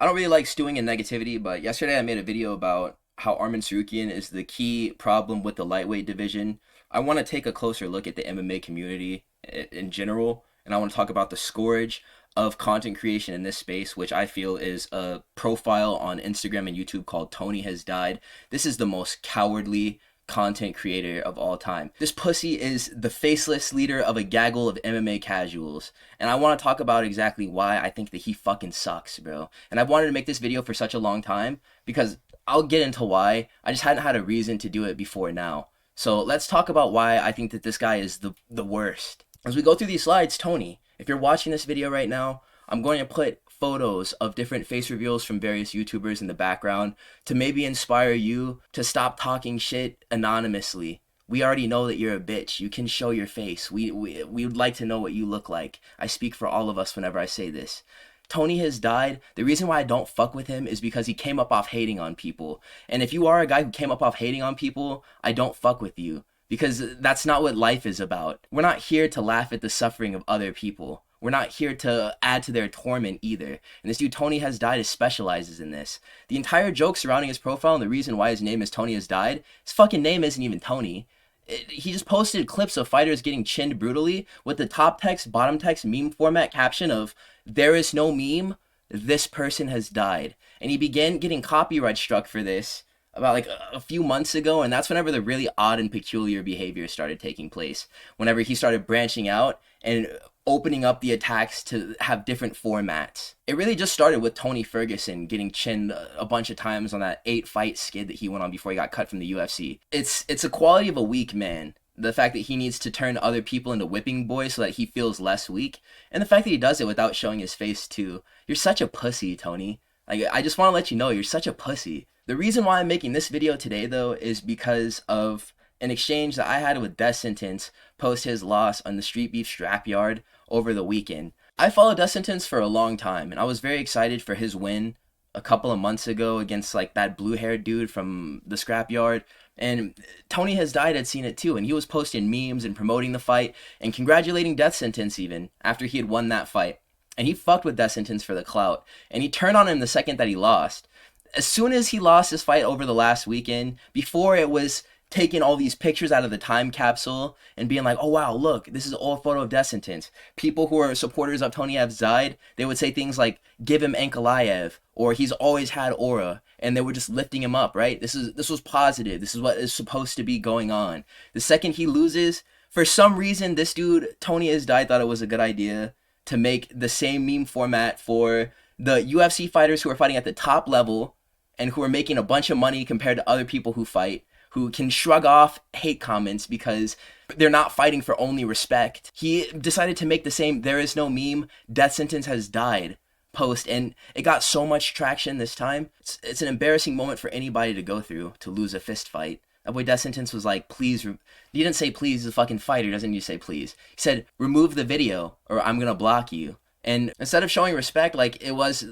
I don't really like stewing in negativity, but yesterday I made a video about how Arman Sarukian is the key problem with the lightweight division. I want to take a closer look at the MMA community in general, and I want to talk about the scourge of content creation in this space, which I feel is a profile on Instagram and YouTube called Tony Has Died. This is the most cowardly content creator of all time. This pussy is the faceless leader of a gaggle of MMA casuals. And I want to talk about exactly why I think that he fucking sucks, bro. And I've wanted to make this video for such a long time because I'll get into why. I just hadn't had a reason to do it before now. So let's talk about why I think that this guy is the worst. As we go through these slides, Tony, if you're watching this video right now, I'm going to put photos of different face reveals from various YouTubers in the background to maybe inspire you to stop talking shit anonymously. We already know that you're a bitch. You can show your face. We would like to know what you look like. I speak for all of us whenever I say this. Tony Has Died. The reason why I don't fuck with him is because he came up off hating on people. And if you are a guy who came up off hating on people, I don't fuck with you. Because that's not what life is about. We're not here to laugh at the suffering of other people. We're not here to add to their torment either. And this dude, Tony Has Died, specializes in this. The entire joke surrounding his profile and the reason why his name is Tony Has Died, his fucking name isn't even Tony. He just posted clips of fighters getting chinned brutally with the top text, bottom text, meme format caption of, "There is no meme, this person has died." And he began getting copyright struck for this about like a few months ago, and that's whenever the really odd and peculiar behavior started taking place. Whenever he started branching out and opening up the attacks to have different formats. It really just started with Tony Ferguson getting chinned a bunch of times on that 8-fight skid that he went on before he got cut from the UFC. It's a quality of a weak man. The fact that he needs to turn other people into whipping boys so that he feels less weak, and the fact that he does it without showing his face too. You're such a pussy, Tony. Like, I just want to let you know you're such a pussy. The reason why I'm making this video today, though, is because of an exchange that I had with Death Sentence post his loss on the Street Beef Scrapyard over the weekend. I followed Death Sentence for a long time, and I was very excited for his win a couple of months ago against like that blue-haired dude from the Scrapyard. And Tony Has Died had seen it too, and he was posting memes and promoting the fight and congratulating Death Sentence even after he had won that fight. And he fucked with Death Sentence for the clout, and he turned on him the second that he lost. As soon as he lost his fight over the last weekend, before it was taking all these pictures out of the time capsule and being like, "Oh wow, look, this is an old photo of Death Sentence." People who are supporters of Tony Has Died, they would say things like, "Give him Ankalaev," or "He's always had aura," and they were just lifting him up, right? This was positive. This is what is supposed to be going on. The second he loses, for some reason, this dude, Tony Has Died, thought it was a good idea to make the same meme format for the UFC fighters who are fighting at the top level and who are making a bunch of money compared to other people who fight, who can shrug off hate comments because they're not fighting for only respect. He decided to make the same "There is no meme, Death Sentence has died" post, and it got so much traction this time. It's an embarrassing moment for anybody to go through, to lose a fist fight. That way Death Sentence was like, "Please," he didn't say please, he's a fucking fighter, doesn't need to say please. He said, "Remove the video or I'm gonna block you." And instead of showing respect like it was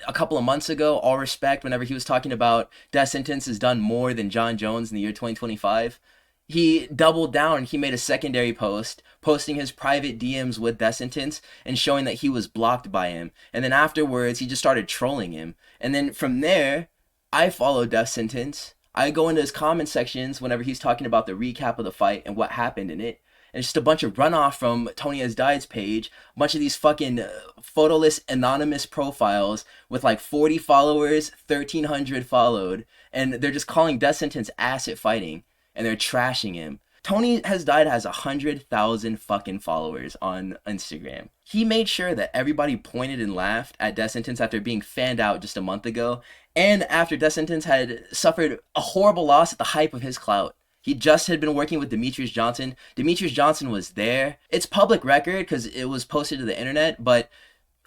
a couple of months ago, all respect, whenever he was talking about Death Sentence has done more than John Jones in the year 2025, he doubled down and he made a secondary post, posting his private DMs with Death Sentence and showing that he was blocked by him. And then afterwards, he just started trolling him. And then from there, I followed Death Sentence. I go into his comment sections whenever he's talking about the recap of the fight and what happened in it. And it's just a bunch of runoff from Tony Has Died's page. A bunch of these fucking photoless anonymous profiles with like 40 followers, 1,300 followed. And they're just calling Death Sentence ass at fighting. And they're trashing him. Tony Has Died has 100,000 fucking followers on Instagram. He made sure that everybody pointed and laughed at Death Sentence after being fanned out just a month ago. And after Death Sentence had suffered a horrible loss at the hype of his clout. He just had been working with Demetrius Johnson. Demetrius Johnson was there. It's public record because it was posted to the internet, but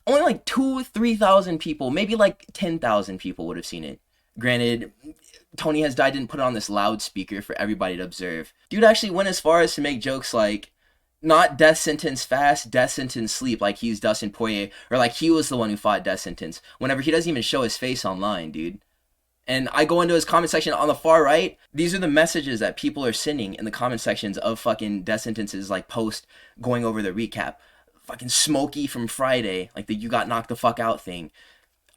only like 2,000-3,000 people, maybe like 10,000 people would have seen it. Granted, Tony Has Died didn't put it on this loudspeaker for everybody to observe. Dude actually went as far as to make jokes like, not Death Sentence fast, Death Sentence sleep, like he's Dustin Poirier, or like he was the one who fought Death Sentence, whenever he doesn't even show his face online, dude. And I go into his comment section on the far right. These are the messages that people are sending in the comment sections of fucking Death Sentence's like post going over the recap. Fucking Smokey from Friday, like the "you got knocked the fuck out" thing.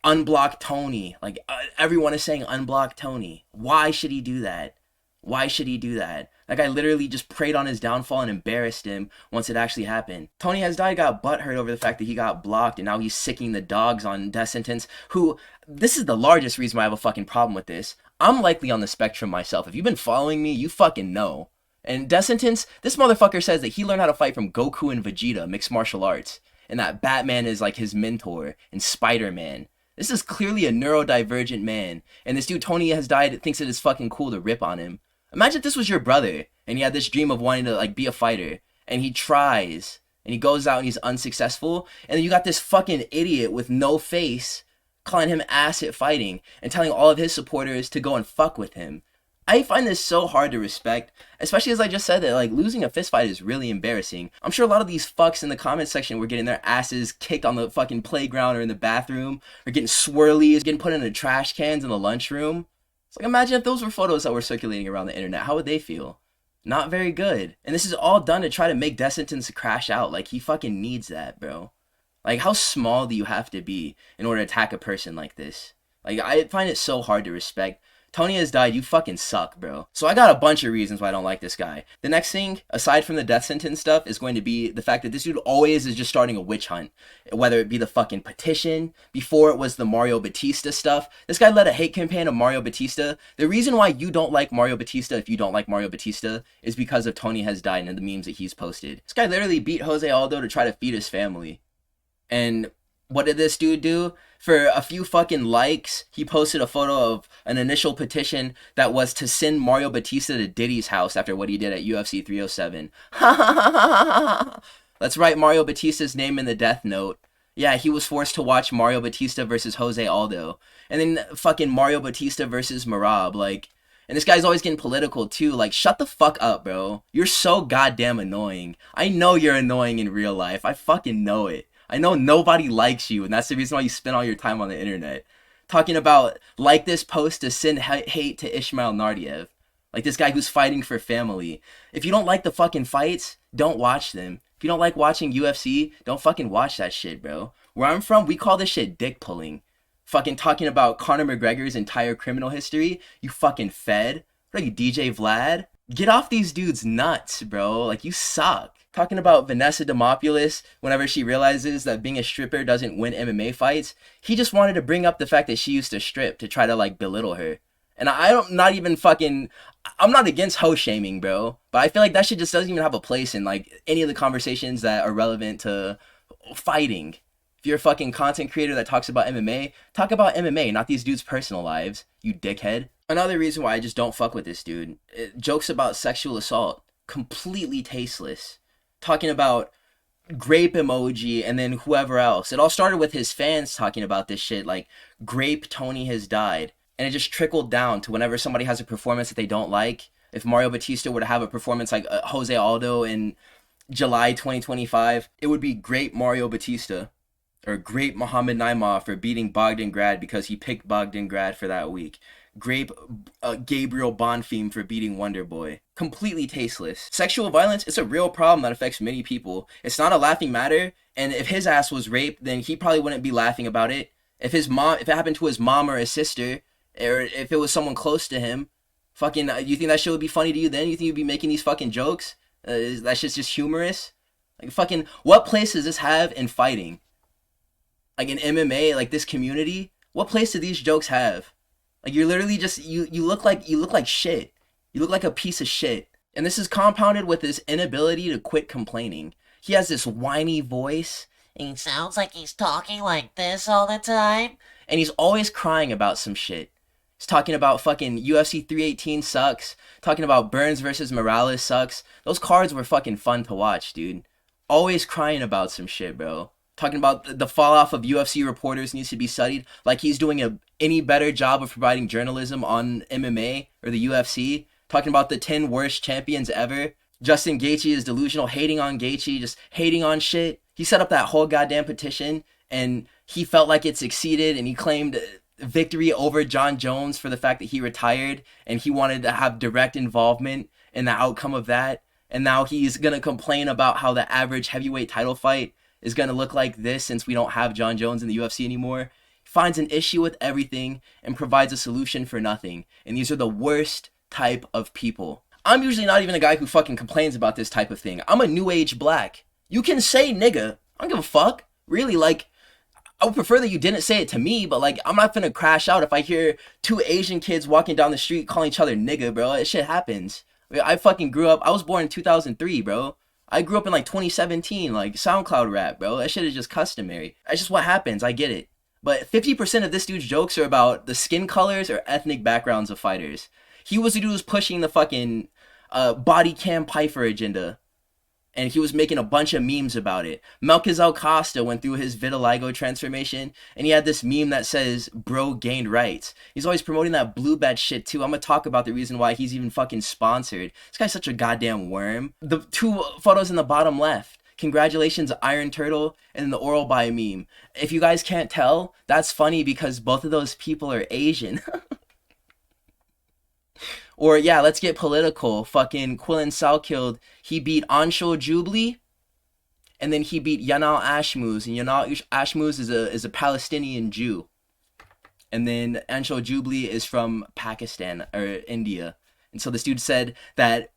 unblock Tony. Like everyone is saying unblock Tony. Why should he do that? Why should he do that? That guy literally just preyed on his downfall and embarrassed him once it actually happened. Tony Has Died got butthurt over the fact that he got blocked, and now he's sicking the dogs on death sentence, who, this is the largest reason why I have a fucking problem with this. I'm likely on the spectrum myself. If you've been following me, you fucking know. And death sentence, this motherfucker says that he learned how to fight from Goku and Vegeta, mixed martial arts, and that Batman is like his mentor, and Spider-Man. This is clearly a neurodivergent man, and this dude Tony Has Died thinks it is fucking cool to rip on him. Imagine if this was your brother, and he had this dream of wanting to, like, be a fighter, and he tries, and he goes out and he's unsuccessful, and then you got this fucking idiot with no face calling him ass at fighting, and telling all of his supporters to go and fuck with him. I find this so hard to respect, especially as I just said that, like, losing a fist fight is really embarrassing. I'm sure a lot of these fucks in the comment section were getting their asses kicked on the fucking playground or in the bathroom, or getting swirlies, getting put in the trash cans in the lunchroom. It's like, imagine if those were photos that were circulating around the internet. How would they feel? Not very good. And this is all done to try to make death sentence crash out. Like, he fucking needs that, bro. Like, how small do you have to be in order to attack a person like this? Like, I find it so hard to respect. Tony Has Died, you fucking suck, bro. So I got a bunch of reasons why I don't like this guy. The next thing, aside from the death sentence stuff, is going to be the fact that this dude always is just starting a witch hunt. Whether it be the fucking petition, before it was the Mario Batista stuff. This guy led a hate campaign of Mario Batista. The reason why you don't like Mario Batista, if you don't like Mario Batista, is because of Tony Has Died and the memes that he's posted. This guy literally beat Jose Aldo to try to feed his family. And what did this dude do? For a few fucking likes, he posted a photo of an initial petition that was to send Mario Batista to Diddy's house after what he did at UFC 307. Let's write Mario Batista's name in the death note. Yeah, he was forced to watch Mario Batista versus Jose Aldo. And then fucking Mario Batista versus Marab, like... And this guy's always getting political too. Like, shut the fuck up, bro. You're so goddamn annoying. I know you're annoying in real life. I fucking know it. I know nobody likes you, and that's the reason why you spend all your time on the internet. Talking about, like this post to send hate to Ismail Nardiev. Like this guy who's fighting for family. If you don't like the fucking fights, don't watch them. If you don't like watching UFC, don't fucking watch that shit, bro. Where I'm from, we call this shit dick pulling. Fucking talking about Conor McGregor's entire criminal history. You fucking fed. What are you, DJ Vlad? Get off these dudes' nuts, bro. Like, you suck. Talking about Vanessa Demopoulos, whenever she realizes that being a stripper doesn't win MMA fights, he just wanted to bring up the fact that she used to strip to try to, like, belittle her. And I'm not against hoe shaming, bro, but I feel like that shit just doesn't even have a place in, like, any of the conversations that are relevant to fighting. If you're a fucking content creator that talks about MMA, talk about MMA, not these dudes' personal lives, you dickhead. Another reason why I just don't fuck with this dude, jokes about sexual assault, completely tasteless. Talking about grape emoji and then whoever else. It all started with his fans talking about this shit, like, grape Tony Has Died. And it just trickled down to whenever somebody has a performance that they don't like. If Mario Batista were to have a performance like Jose Aldo in July 2025, it would be grape Mario Batista. Or grape Muhammad Naimov for beating Bogdangrad because he picked Bogdangrad for that week. Grape Gabriel Bonfim for beating Wonderboy. Completely tasteless. Sexual violence, it's a real problem that affects many people. It's not a laughing matter, and if his ass was raped, then he probably wouldn't be laughing about it. If it happened to his mom or his sister, or if it was someone close to him, fucking, you think that shit would be funny to you then? You think you'd be making these fucking jokes? That shit's just humorous? Like, fucking, what place does this have in fighting? Like, in MMA, like, this community? What place do these jokes have? Like, you're literally just, you look like shit. You look like a piece of shit. And this is compounded with his inability to quit complaining. He has this whiny voice, and he sounds like he's talking like this all the time. And he's always crying about some shit. He's talking about fucking UFC 318 sucks. Talking about Burns versus Morales sucks. Those cards were fucking fun to watch, dude. Always crying about some shit, bro. Talking about the fall off of UFC reporters needs to be studied, like he's doing any better job of providing journalism on MMA or the UFC. Talking about the 10 worst champions ever. Justin Gaethje is delusional, hating on Gaethje, just hating on shit. He set up that whole goddamn petition, and he felt like it succeeded, and he claimed victory over John Jones for the fact that he retired, and he wanted to have direct involvement in the outcome of that. And now he's gonna complain about how the average heavyweight title fight is going to look like this since we don't have John Jones in the UFC anymore. finds an issue with everything, and provides a solution for nothing. And these are the worst type of people. I'm usually not even a guy who fucking complains about this type of thing. I'm a new age black. You can say nigga. I don't give a fuck. Really, like, I would prefer that you didn't say it to me, but like, I'm not gonna crash out if I hear two Asian kids walking down the street calling each other nigga, bro. That shit happens. I fucking grew up, I was born in 2003, bro. I grew up in like 2017, like SoundCloud rap, bro. That shit is just customary. That's just what happens. I get it. But 50% of this dude's jokes are about the skin colors or ethnic backgrounds of fighters. He was the dude who's pushing the fucking body cam Piper agenda. And he was making a bunch of memes about it. Melchizedek Costa went through his vitiligo transformation, and he had this meme that says, bro gained rights. He's always promoting that blue bet shit too. I'm gonna talk about the reason why he's even fucking sponsored. This guy's such a goddamn worm. The two photos in the bottom left. Congratulations, Iron Turtle, and then the Oral By meme. If you guys can't tell, that's funny because both of those people are Asian. Or yeah, let's get political. Fucking Quillen Salkilled, he beat Anshul Jubli, and then he beat Yanal Ashmuz, and Yanal Ashmuz is a Palestinian Jew, and then Anshul Jubli is from Pakistan or India, and so this dude said that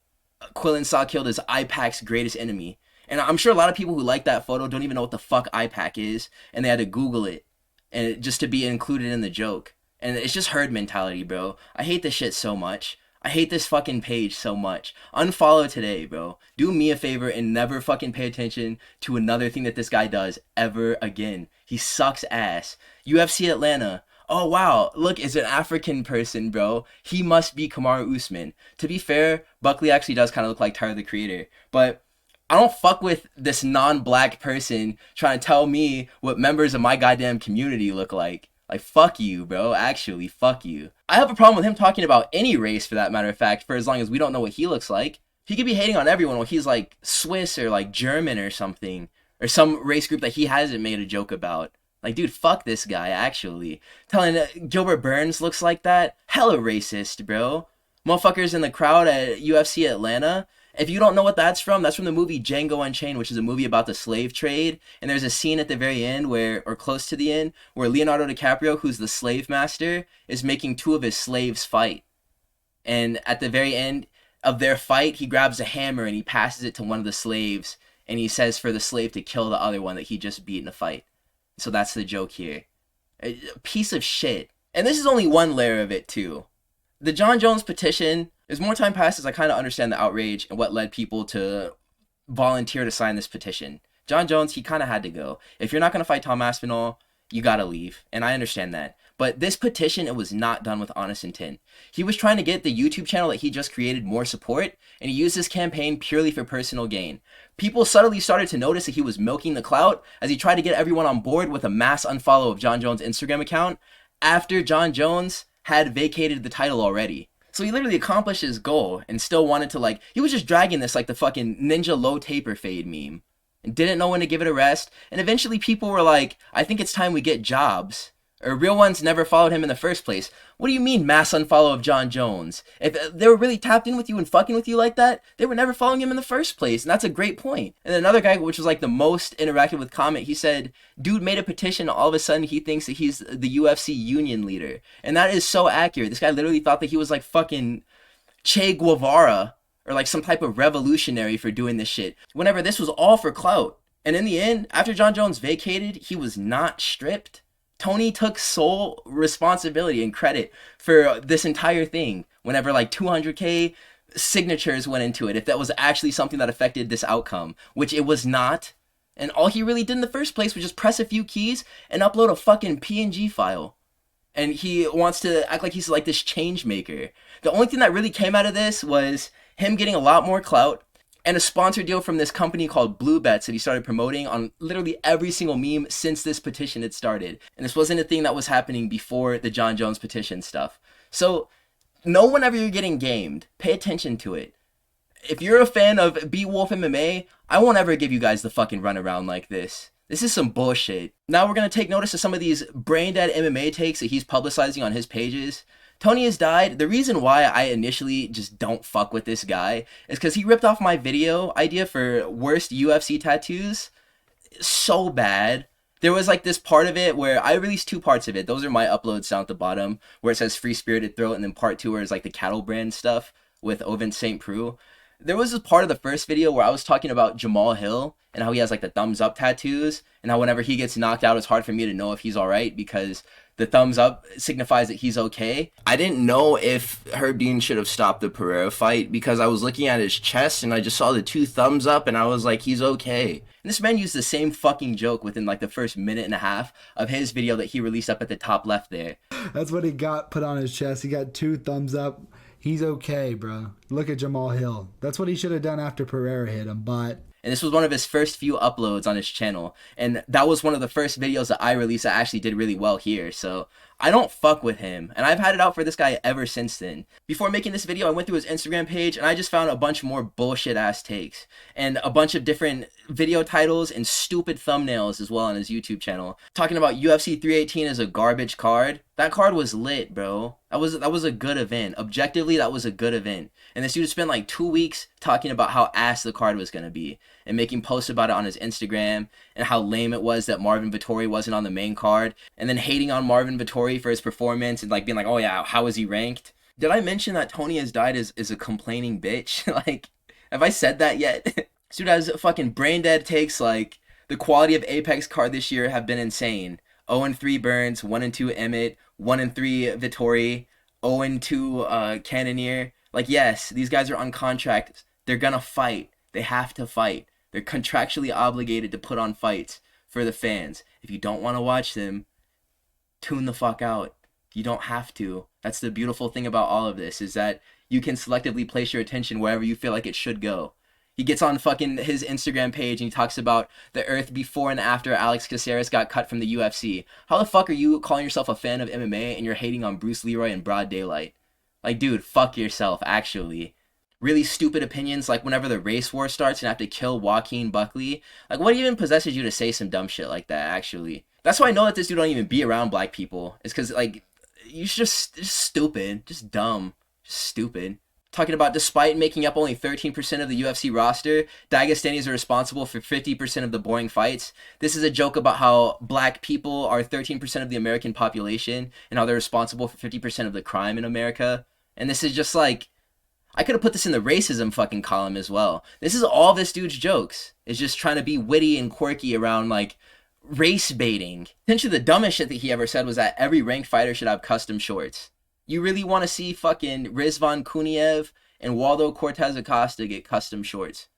Quillen Salkilled is IPAC's greatest enemy, and I'm sure a lot of people who like that photo don't even know what the fuck IPAC is, and they had to Google it, and just to be included in the joke, and it's just herd mentality, bro. I hate this shit so much. I hate this fucking page so much. Unfollow today, bro. Do me a favor and never fucking pay attention to another thing that this guy does ever again. He sucks ass. UFC Atlanta. Oh, wow. Look, it's an African person, bro. He must be Kamaru Usman. To be fair, Buckley actually does kind of look like Tyler, the Creator. But I don't fuck with this non-black person trying to tell me what members of my goddamn community look like. Like, fuck you, bro. Actually, fuck you. I have a problem with him talking about any race, for that matter of fact, for as long as we don't know what he looks like. He could be hating on everyone when he's, like, Swiss or, like, German or something. Or some race group that he hasn't made a joke about. Like, dude, fuck this guy, actually. Telling Gilbert Burns looks like that? Hella racist, bro. Motherfuckers in the crowd at UFC Atlanta. If you don't know what that's from the movie Django Unchained, which is a movie about the slave trade. And there's a scene at the very end where, or close to the end, where Leonardo DiCaprio, who's the slave master, is making two of his slaves fight. And at the very end of their fight, he grabs a hammer and he passes it to one of the slaves. And he says for the slave to kill the other one that he just beat in a fight. So that's the joke here. A piece of shit. And this is only one layer of it, too. The Jon Jones petition, as more time passes, I kind of understand the outrage and what led people to volunteer to sign this petition. Jon Jones, he kind of had to go. If you're not going to fight Tom Aspinall, you got to leave. And I understand that. But this petition, it was not done with honest intent. He was trying to get the YouTube channel that he just created more support, and he used this campaign purely for personal gain. People subtly started to notice that he was milking the clout as he tried to get everyone on board with a mass unfollow of Jon Jones' Instagram account after Jon Jones had vacated the title already. So he literally accomplished his goal and still wanted to, like, he was just dragging this like the fucking ninja low taper fade meme and didn't know when to give it a rest. And eventually people were like, I think it's time we get jobs. Or real ones never followed him in the first place. What do you mean mass unfollow of Jon Jones? If they were really tapped in with you and fucking with you like that, they were never following him in the first place. And that's a great point. And then another guy, which was like the most interactive with comment, he said, dude made a petition, all of a sudden he thinks that he's the UFC union leader. And that is so accurate. This guy literally thought that he was like fucking Che Guevara or like some type of revolutionary for doing this shit. Whenever this was all for clout. And in the end, after Jon Jones vacated, he was not stripped. Tony took sole responsibility and credit for this entire thing whenever like 200K signatures went into it, if that was actually something that affected this outcome, which it was not. And all he really did in the first place was just press a few keys and upload a fucking PNG file. And he wants to act like he's like this change maker. The only thing that really came out of this was him getting a lot more clout and a sponsor deal from this company called Blue Bets that he started promoting on literally every single meme since this petition had started. And this wasn't a thing that was happening before the Jon Jones petition stuff. So know whenever you're getting gamed, pay attention to it. If you're a fan of BeewolfMMA, I won't ever give you guys the fucking runaround like this. This is some bullshit. Now we're going to take notice of some of these brain dead MMA takes that he's publicizing on his pages. Tony Has Died, the reason why I initially just don't fuck with this guy is because he ripped off my video idea for worst UFC tattoos so bad. There was like this part of it where I released two parts of it. Those are my uploads down at the bottom where it says Free Spirited Throat, and then part two where it's like the cattle brand stuff with Ovin St. Preux. There was this part of the first video where I was talking about Jamal Hill and how he has like the thumbs up tattoos, and how whenever he gets knocked out, it's hard for me to know if he's all right because the thumbs up signifies that he's okay. I didn't know if Herb Dean should have stopped the Pereira fight because I was looking at his chest and I just saw the two thumbs up and I was like, he's okay. And this man used the same fucking joke within like the first minute and a half of his video that he released up at the top left there. That's what he got put on his chest. He got two thumbs up. He's okay, bro. Look at Jamal Hill. That's what he should have done after Pereira hit him, but... And this was one of his first few uploads on his channel. And that was one of the first videos that I released that actually did really well here. So I don't fuck with him. And I've had it out for this guy ever since then. Before making this video, I went through his Instagram page and I just found a bunch more bullshit ass takes. And a bunch of different video titles and stupid thumbnails as well on his YouTube channel. Talking about UFC 318 as a garbage card. That card was lit, bro. That was a good event. Objectively, that was a good event. And this dude spent like 2 weeks talking about how ass the card was going to be. And making posts about it on his Instagram. And how lame it was that Marvin Vettori wasn't on the main card. And then hating on Marvin Vettori for his performance. And like being like, oh yeah, how is he ranked? Did I mention that Tony Has Died is a complaining bitch? Like, have I said that yet? This dude has fucking brain dead takes like, the quality of Apex card this year have been insane. 0-3 Burns, 1-2 Emmett, 1-3 Vittori, 0-2 Cannonier. Like, yes, these guys are on contract. They're gonna fight. They have to fight. They're contractually obligated to put on fights for the fans. If you don't want to watch them, tune the fuck out. You don't have to. That's the beautiful thing about all of this, is that you can selectively place your attention wherever you feel like it should go. He gets on fucking his Instagram page and he talks about the earth before and after Alex Caceres got cut from the UFC. How the fuck are you calling yourself a fan of MMA and you're hating on Bruce Leroy in broad daylight? Like, dude, fuck yourself, actually. Really stupid opinions, like whenever the race war starts and have to kill Joaquin Buckley. Like, what even possesses you to say some dumb shit like that, actually? That's why I know that this dude don't even be around black people. It's because, like, you're just stupid. Just dumb. Just stupid. Talking about despite making up only 13% of the UFC roster, Dagestanis are responsible for 50% of the boring fights. This is a joke about how black people are 13% of the American population and how they're responsible for 50% of the crime in America. And this is just like, I could have put this in the racism fucking column as well. This is all this dude's jokes. Is just trying to be witty and quirky around like race baiting. Essentially the dumbest shit that he ever said was that every ranked fighter should have custom shorts. You really want to see fucking Rizvan Kuniev and Waldo Cortez Acosta get custom shorts?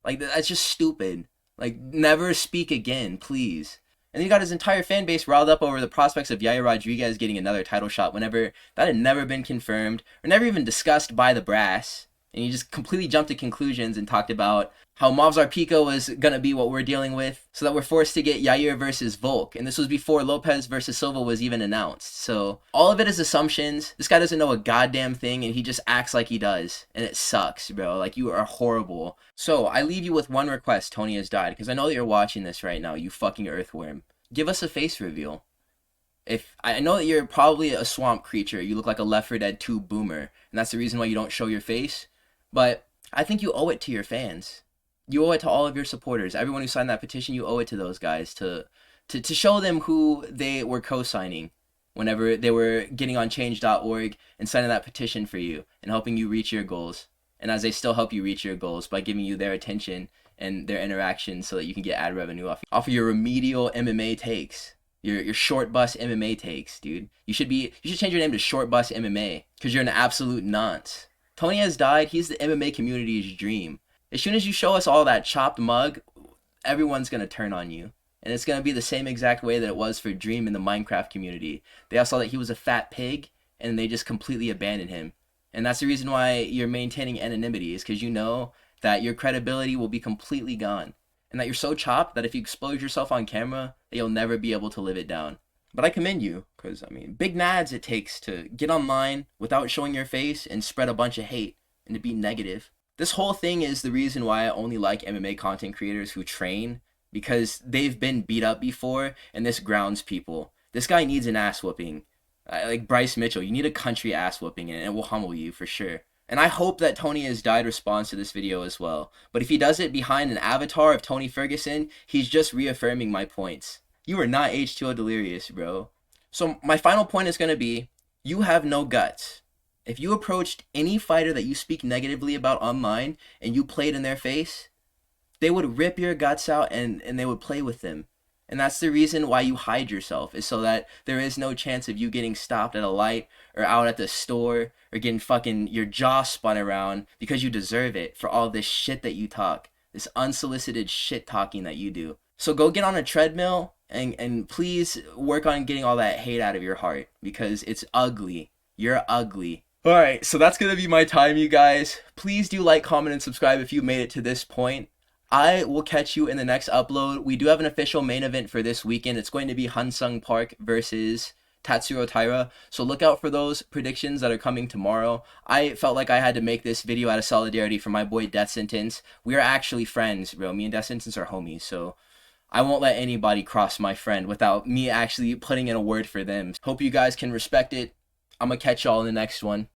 Like, that's just stupid. Like, never speak again, please. And then he got his entire fan base riled up over the prospects of Yair Rodriguez getting another title shot whenever that had never been confirmed or never even discussed by the brass. And he just completely jumped to conclusions and talked about how Movsar Pico was going to be what we're dealing with, so that we're forced to get Yair versus Volk. And this was before Lopez versus Silva was even announced. So all of it is assumptions. This guy doesn't know a goddamn thing, and he just acts like he does. And it sucks, bro. Like, you are horrible. So I leave you with one request, Tony Has Died, because I know that you're watching this right now, you fucking earthworm. Give us a face reveal. If I know that you're probably a swamp creature, you look like a Left 4 Dead 2 boomer, and that's the reason why you don't show your face. But I think you owe it to your fans. You owe it to all of your supporters. Everyone who signed that petition, you owe it to those guys to show them who they were co-signing whenever they were getting on change.org and signing that petition for you and helping you reach your goals. And as they still help you reach your goals by giving you their attention and their interaction so that you can get ad revenue off of your Remedial MMA Takes. Your short bus MMA takes, dude. You should change your name to Short Bus MMA because you're an absolute nonce. Tony Has Died. He's the MMA community's dream. As soon as you show us all that chopped mug, everyone's going to turn on you. And it's going to be the same exact way that it was for Dream in the Minecraft community. They all saw that he was a fat pig, and they just completely abandoned him. And that's the reason why you're maintaining anonymity, is because you know that your credibility will be completely gone. And that you're so chopped that if you expose yourself on camera, that you'll never be able to live it down. But I commend you, because, I mean, big nads it takes to get online without showing your face and spread a bunch of hate and to be negative. This whole thing is the reason why I only like MMA content creators who train, because they've been beat up before, and this grounds people. This guy needs an ass whooping. Like Bryce Mitchell, you need a country ass whooping, and it will humble you for sure. And I hope that Tony Has Died responds to this video as well. But if he does it behind an avatar of Tony Ferguson, he's just reaffirming my points. You are not H2O delirious, bro. So my final point is going to be, you have no guts. If you approached any fighter that you speak negatively about online and you played in their face, they would rip your guts out and they would play with them. And that's the reason why you hide yourself, is so that there is no chance of you getting stopped at a light or out at the store or getting fucking your jaw spun around, because you deserve it for all this shit that you talk. This unsolicited shit talking that you do. So go get on a treadmill and please work on getting all that hate out of your heart, because it's ugly. You're ugly. Alright, so that's gonna be my time, you guys. Please do like, comment, and subscribe if you made it to this point. I will catch you in the next upload. We do have an official main event for this weekend. It's going to be Hansung Park versus Tatsuro Taira. So look out for those predictions that are coming tomorrow. I felt like I had to make this video out of solidarity for my boy Death Sentence. We are actually friends, bro. Me and Death Sentence are homies, so I won't let anybody cross my friend without me actually putting in a word for them. Hope you guys can respect it. I'm gonna catch y'all in the next one.